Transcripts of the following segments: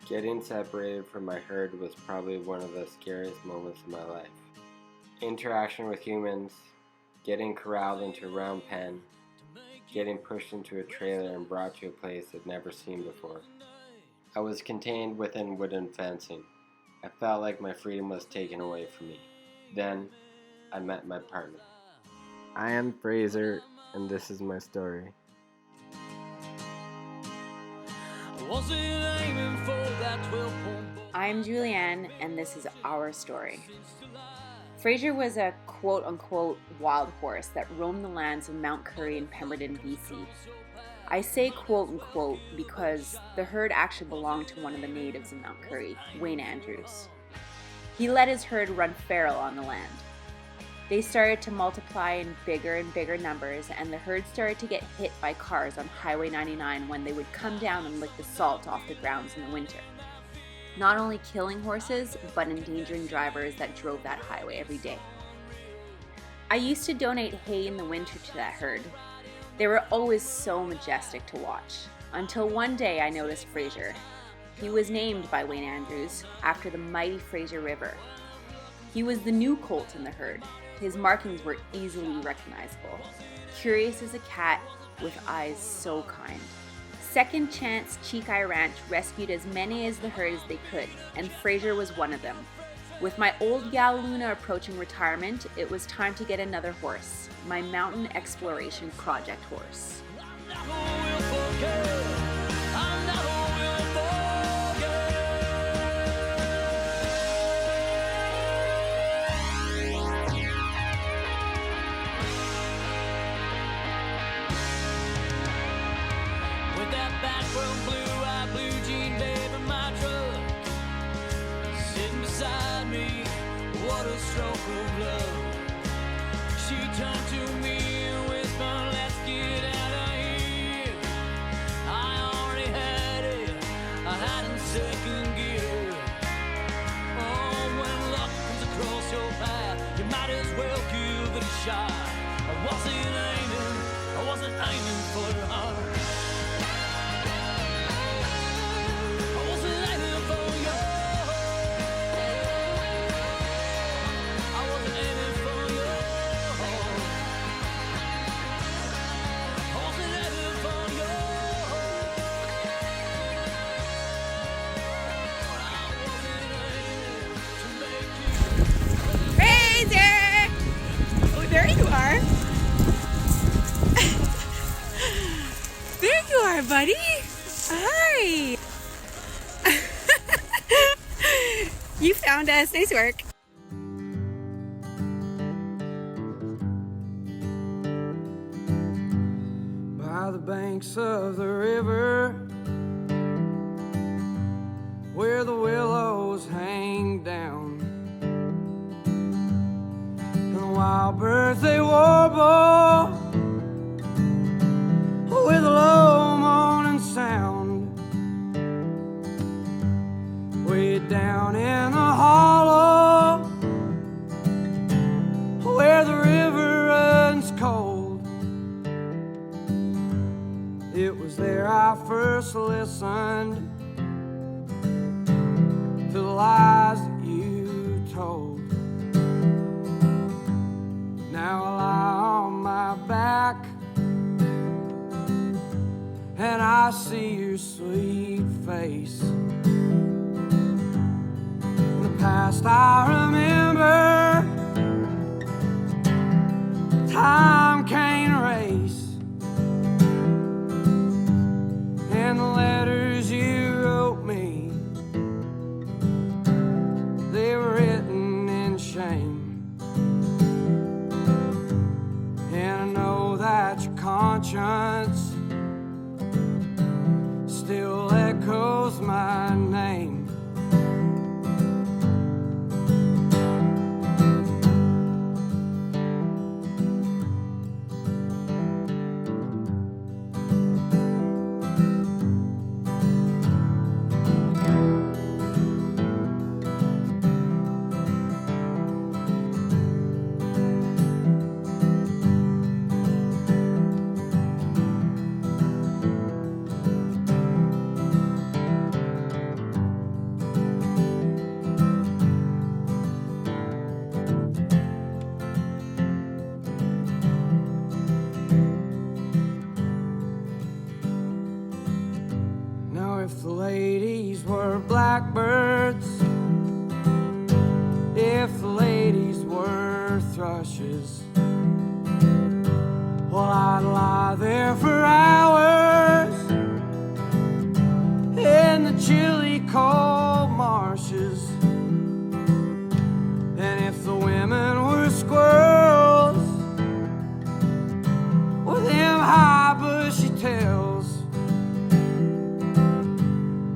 Getting separated from my herd was probably one of the scariest moments of my life. Interaction with humans, getting corralled into a round pen, getting pushed into a trailer and brought to a place I'd never seen before. I was contained within wooden fencing. I felt like my freedom was taken away from me. Then, I met my partner. I am Fraser, and this is my story. I'm Julianne, and this is our story. Fraser was a quote-unquote wild horse that roamed the lands of Mount Currie in Pemberton, BC. I say quote-unquote because the herd actually belonged to one of the natives of Mount Currie, Wayne Andrews. He let his herd run feral on the land. They started to multiply in bigger and bigger numbers, and the herd started to get hit by cars on Highway 99 when they would come down and lick the salt off the grounds in the winter. Not only killing horses, but endangering drivers that drove that highway every day. I used to donate hay in the winter to that herd. They were always so majestic to watch, until one day I noticed Fraser. He was named by Wayne Andrews after the mighty Fraser River. He was the new colt in the herd. His markings were easily recognizable. Curious as a cat, with eyes so kind. Second Chance Cheek Eye Ranch rescued as many as the herd as they could, and Fraser was one of them. With my old gal Luna approaching retirement, it was time to get another horse, my mountain exploration project horse. She turned to me and whispered, "Let's get out of here." I already had it, I had in second gear. Oh, when luck comes across your path, you might as well give it a shot. I wasn't aiming for her heart. I wasn't aiming for you. There you are. There you are, buddy. Hi. You found us. Nice work. By the banks of the river, where the willows hang down, wild birds they warble with a low moaning sound. Way down in the hollow, where the river runs cold, it was there I first listened to the lies that you told. Now I lie on my back and I see your sweet face. In the past I remember, time can't erase, and the letters you wrote me, they were written in shame. And I know that your conscience still echoes my name. if the ladies were blackbirds, if the ladies were thrushes, well, I'd lie there for hours in the chilly cold marshes. And if the women were squirrels with them high bushy tails,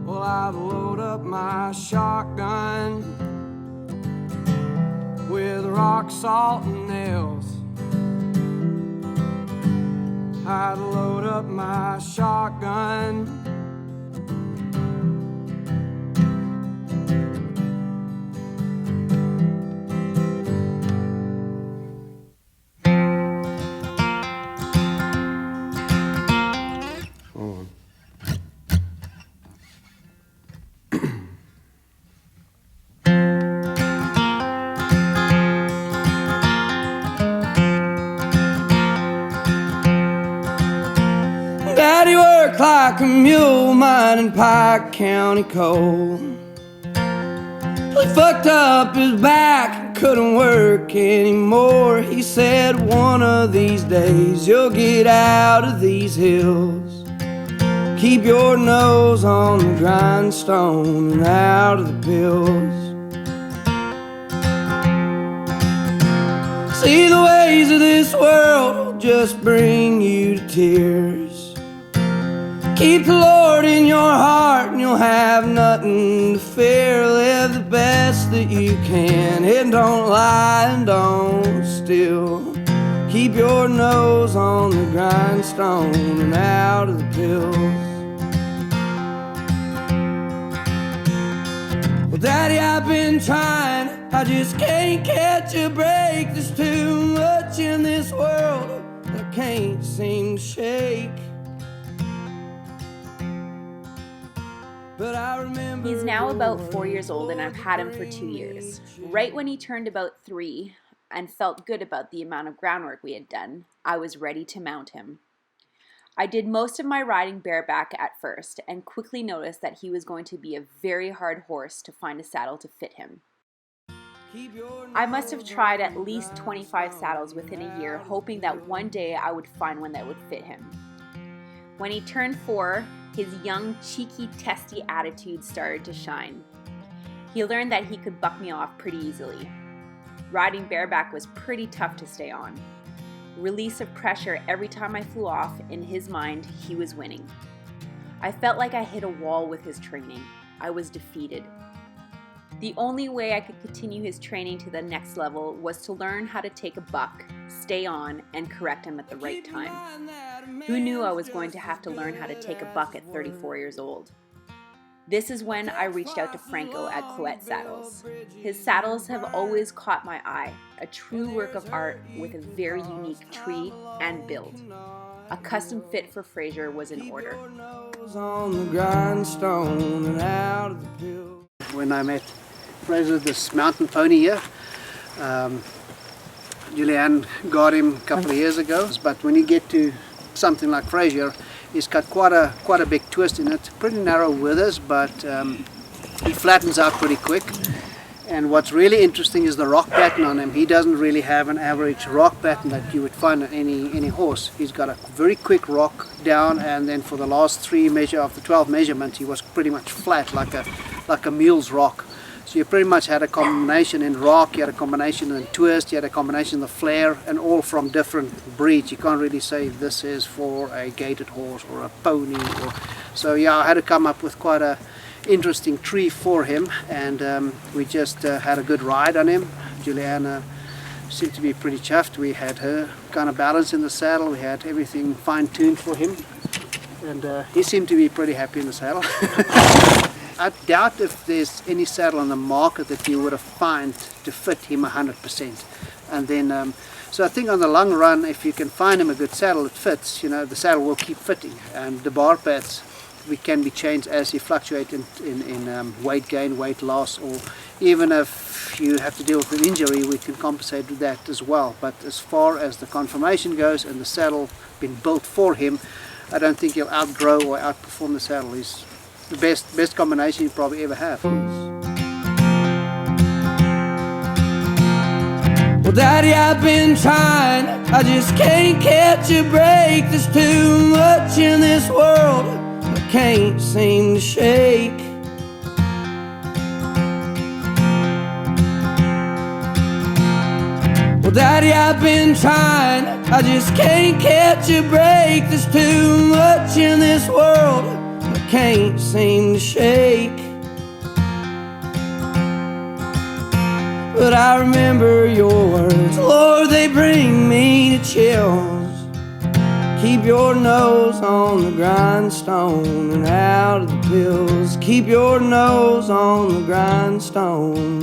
well, I'd load up my shotgun with rock salt and nails. I'd load up my shotgun. Daddy worked like a mule mining Pike County coal. He fucked up his back and couldn't work anymore. He said, one of these days you'll get out of these hills. Keep your nose on the grindstone and out of the pills. See, the ways of this world will just bring you to tears. Keep the Lord in your heart and you'll have nothing to fear. Live the best that you can and don't lie and don't steal. Keep your nose on the grindstone and out of the pills. Well, Daddy, I've been trying, I just can't catch a break. There's too much in this world that I can't seem to shake. But I remember. He's now about 4 years old and I've had him for 2 years. Right when he turned about 3 and felt good about the amount of groundwork we had done, I was ready to mount him. I did most of my riding bareback at first and quickly noticed that he was going to be a very hard horse to find a saddle to fit him. I must have tried at least 25 saddles within a year, hoping that one day I would find one that would fit him. When he turned 4, his young, cheeky, testy attitude started to shine. He learned that he could buck me off pretty easily. Riding bareback was pretty tough to stay on. Release of pressure every time I flew off, in his mind, he was winning. I felt like I hit a wall with his training. I was defeated. The only way I could continue his training to the next level was to learn how to take a buck, stay on, and correct him at the right time. Who knew I was going to have to learn how to take a buck at 34 years old? This is when I reached out to Franco at Cloette Saddles. His saddles have always caught my eye, a true work of art with a very unique tree and build. A custom fit for Fraser was in order. When I met Fraser, this mountain pony here, Julianne got him a couple of years ago, but when you get to something like Fraser, he's got quite a big twist in it, pretty narrow withers, but he flattens out pretty quick. And what's really interesting is the rock pattern on him. He doesn't really have an average rock pattern that you would find on any horse. He's got a very quick rock down, and then for the last 3 measure of the 12 measurements, he was pretty much flat, like a mule's rock. So you pretty much had a combination in rock, you had a combination in twist, you had a combination in the flare, and all from different breeds. You can't really say this is for a gaited horse or a pony. So yeah, I had to come up with quite a interesting tree for him, and we just had a good ride on him. Juliana seemed to be pretty chuffed. We had her kind of balance in the saddle, we had everything fine-tuned for him, and he seemed to be pretty happy in the saddle. I doubt if there's any saddle on the market that you would have found to fit him 100%. And then, so I think on the long run, if you can find him a good saddle that fits, you know, the saddle will keep fitting. And the bar pads can be changed as you fluctuate in weight gain, weight loss, or even if you have to deal with an injury, we can compensate with that as well. But as far as the conformation goes and the saddle been built for him, I don't think he'll outgrow or outperform the saddle. He's the best combination you probably ever have. Well, Daddy, I've been trying, I just can't catch a break. There's too much in this world I can't seem to shake. Well, Daddy, I've been trying, I just can't catch a break. There's too much in this world I can't seem to shake. But I remember your words, Lord, they bring me to chills. Keep your nose on the grindstone and out of the pills. Keep your nose on the grindstone.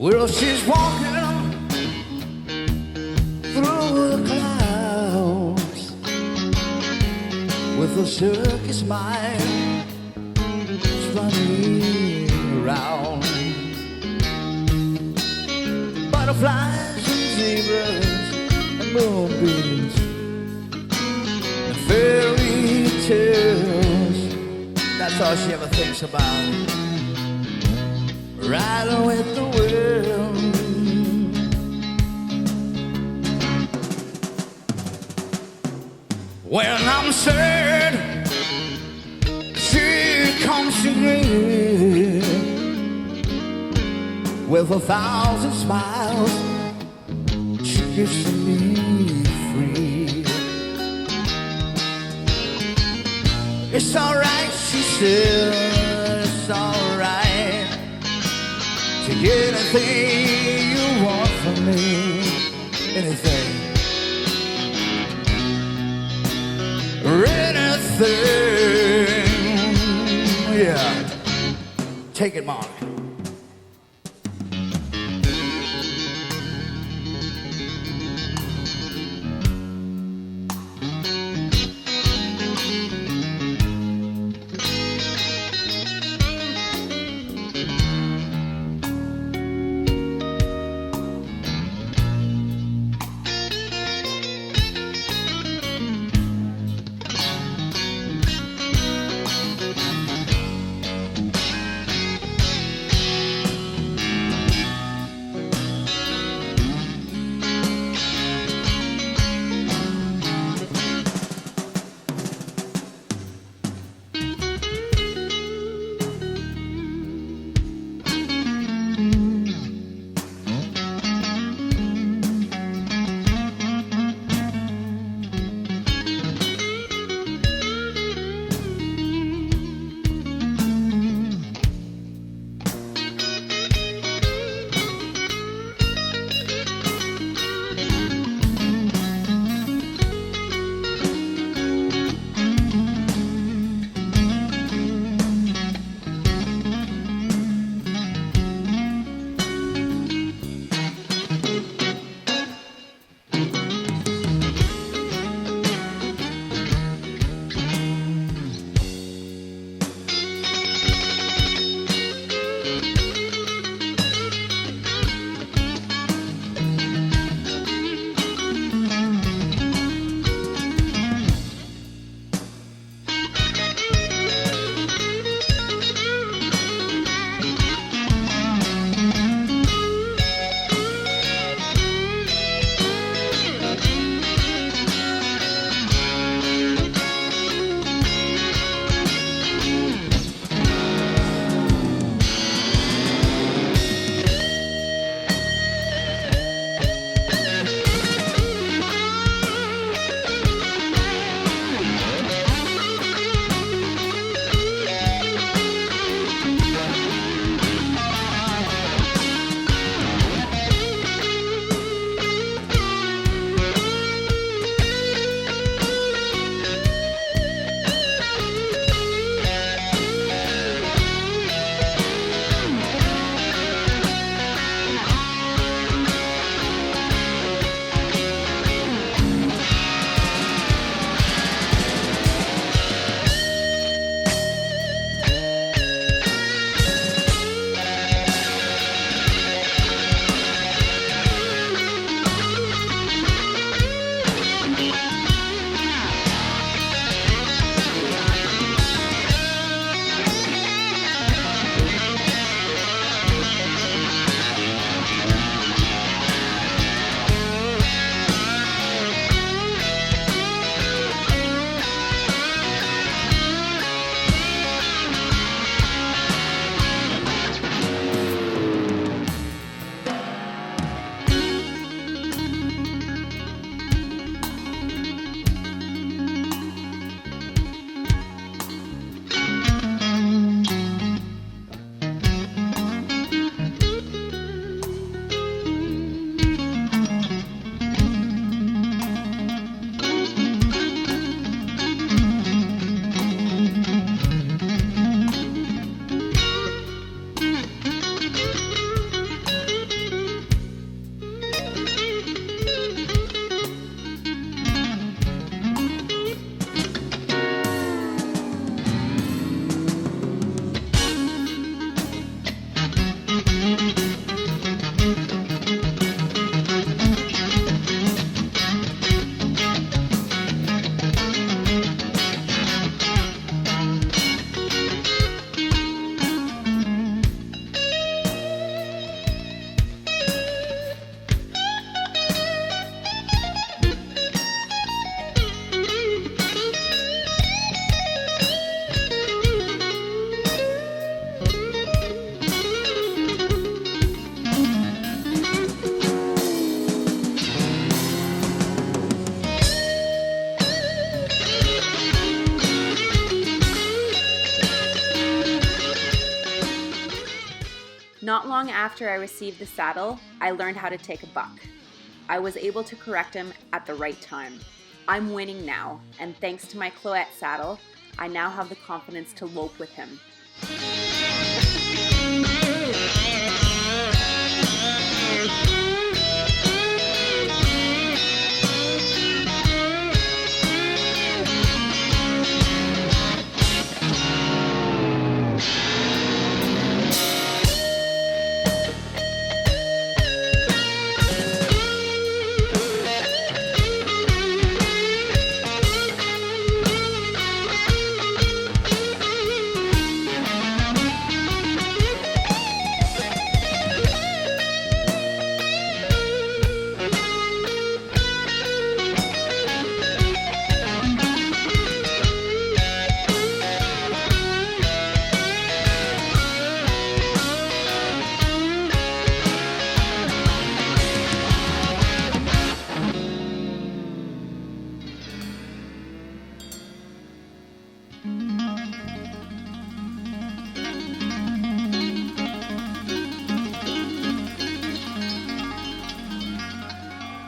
Well, she's walking through the clouds with a silky smile, running around. Butterflies and zebras and moonbeams and fairy tales. That's all she ever thinks about. Riding with the wind. When I'm sad, she comes to me with 1,000 smiles. She gives to me free. It's alright, she said, it's alright. Take anything you want from me, anything, or anything, yeah. Take it, Mark. Not long after I received the saddle, I learned how to take a buck. I was able to correct him at the right time. I'm winning now, and thanks to my Cloette saddle, I now have the confidence to lope with him.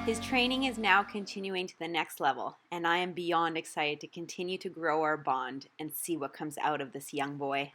His training is now continuing to the next level, and I am beyond excited to continue to grow our bond and see what comes out of this young boy.